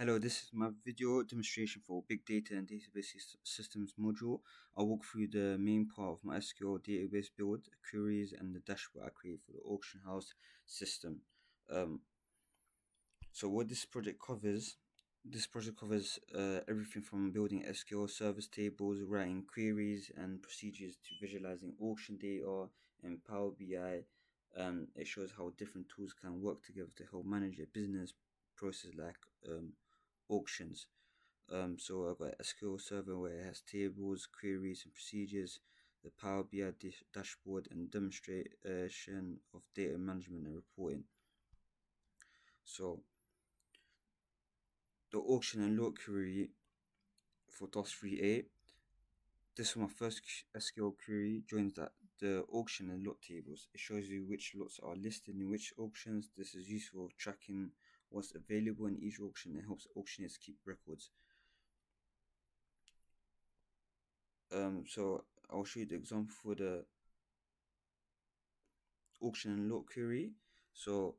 Hello, this is my video demonstration for Big Data and Database Systems module. I'll walk through the main part of my SQL database build, queries, and the dashboard I create for the auction house system. Um, so what this project covers everything from building SQL service tables, writing queries and procedures to visualizing auction data in Power BI. It shows how different tools can work together to help manage a business process like auctions. So I've got SQL Server where it has tables, queries, and procedures, the Power BI dashboard, and demonstration of data management and reporting. So the auction and lot query for DOS3A. This is my first SQL query. Joins that the auction and lot tables. It shows you which lots are listed in which auctions. This is useful for tracking what's available in each auction and helps auctioneers keep records. So I'll show you the example for the auction and lot query. So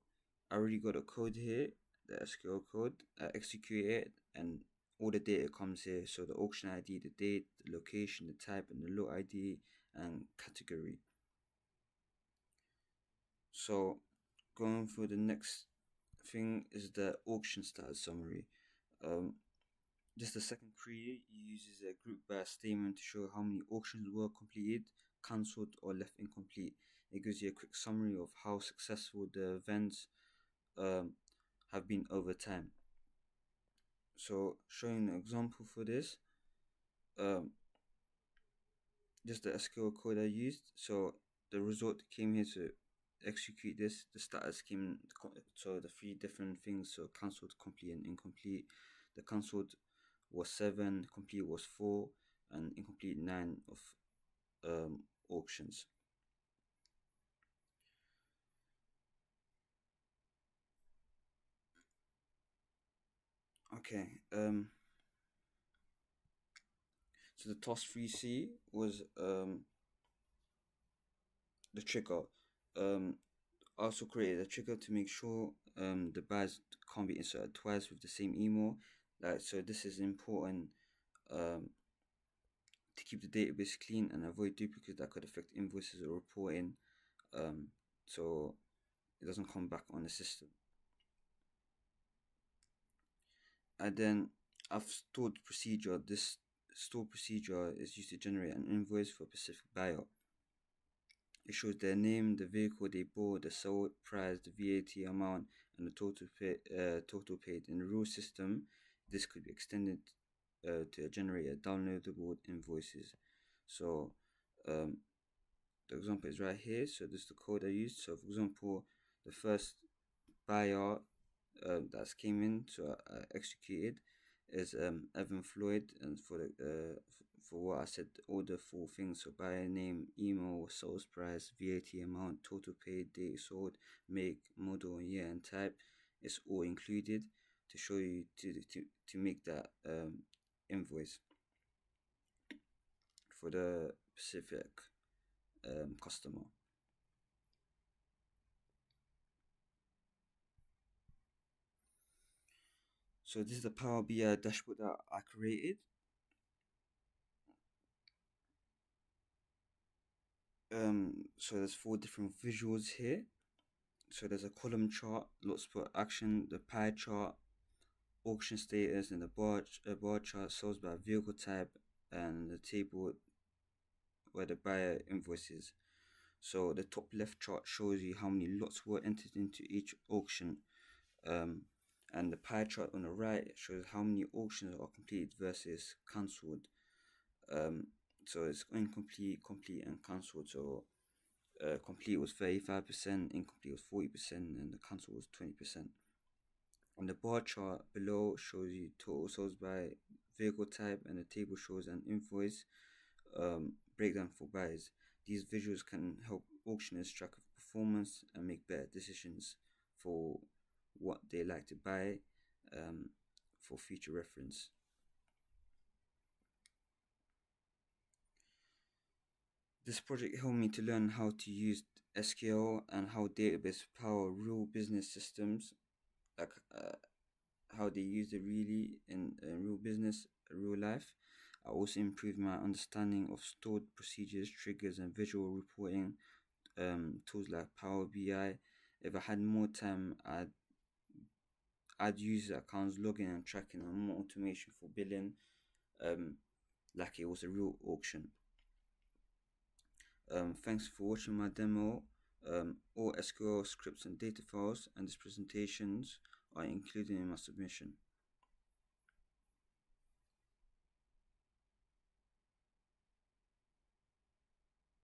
I already got a code here, the SQL code. I execute it and all the data comes here. So the auction ID, the date, the location, the type, and the lot ID and category. So going for the next thing is the auction status summary. Just the second query uses a group by statement to show how many auctions were completed, cancelled, or left incomplete. It gives you a quick summary of how successful the events have been over time. So, showing an example for this, um, just the SQL code I used. So, the result came here to execute this. The status came, so the three different things, so cancelled, complete, and incomplete. The cancelled was 7, complete was 4, and incomplete 9 of auctions. Okay, so the toss 3C was the trigger. I also created a trigger to make sure the buyers can't be inserted twice with the same email. So this is important um, to keep the database clean and avoid duplicates that could affect invoices or reporting. So it doesn't come back on the system. And then I've stored procedure. This store procedure is used to generate an invoice for a specific buyer. It shows their name, the vehicle they bought, the sold price, the VAT amount, and the total paid. In the rule system, this could be extended to generate a downloadable invoices. So the example is right here. So this is the code I used. So for example, the first buyer that's came in, so I executed is Evan Floyd, and for what I said, all the four things, so buyer name, email, sales price, VAT amount, total paid, date sold, make, model, year, and type, it's all included to show you to make that invoice for the specific customer. So this is the Power BI dashboard that I created. So there's 4 different visuals here. So there's a column chart, lots per action, the pie chart, auction status, and the bar chart sales by vehicle type, and the table where the buyer invoices. So the top left chart shows you how many lots were entered into each auction, and the pie chart on the right shows how many auctions are completed versus cancelled. So it's incomplete, complete, and cancelled. So complete was 35%, incomplete was 40%, and the cancel was 20%. And the bar chart below shows you total sales by vehicle type, and the table shows an invoice breakdown for buyers. These visuals can help auctioneers track performance and make better decisions for what they like to buy for future reference. This project helped me to learn how to use SQL and how database power real business systems, like how they use it really in real business, real life. I also improved my understanding of stored procedures, triggers, and visual reporting tools like Power BI. If I had more time, I'd use accounts logging and tracking and more automation for billing, um, like it was a real auction. Thanks for watching my demo. All SQL scripts and data files and these presentations are included in my submission.